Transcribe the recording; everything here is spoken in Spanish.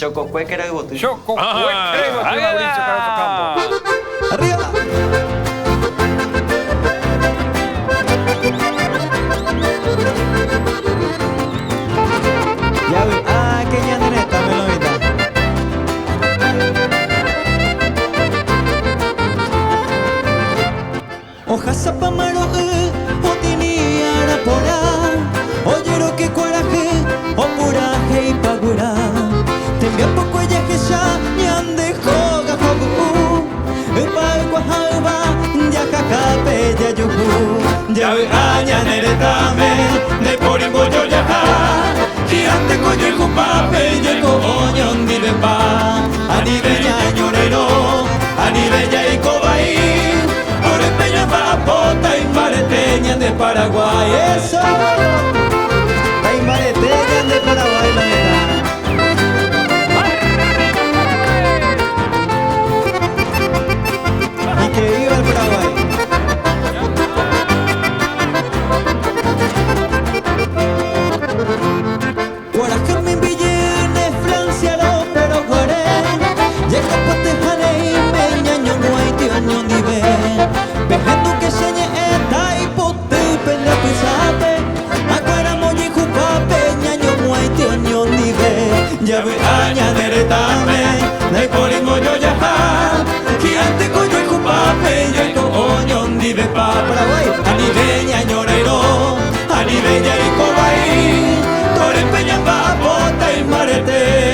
Chococuéquera y botu. Chococuéquera y botu, Mauricio Caroto Campo. Arriba. Ya vi, que ya no está melodita. Hojas apamaro, o tiniara porá, oyero que coraje, o puraje y pagura. Tembia poco ella que ya, ñande joga jogu, pagua halva, ya cacape ya yugu. Ya vi, ya neretame, de porimbo yo ya Girante coño el cupape, y el coñón di de pa. Anibella ñorero, anibella y cobaí. Orepeña papota y mareteña de Paraguay. Eso. Hay mareteña de Paraguay, la verdad. Y que viva el Paraguay. Ya ve añaderetame, de poringo yo ya gigante coño y cupape, yo y coño ni de pa Paraguay, anibeña ñorero, anibeña y cobaí, torre peña pa bota y marete.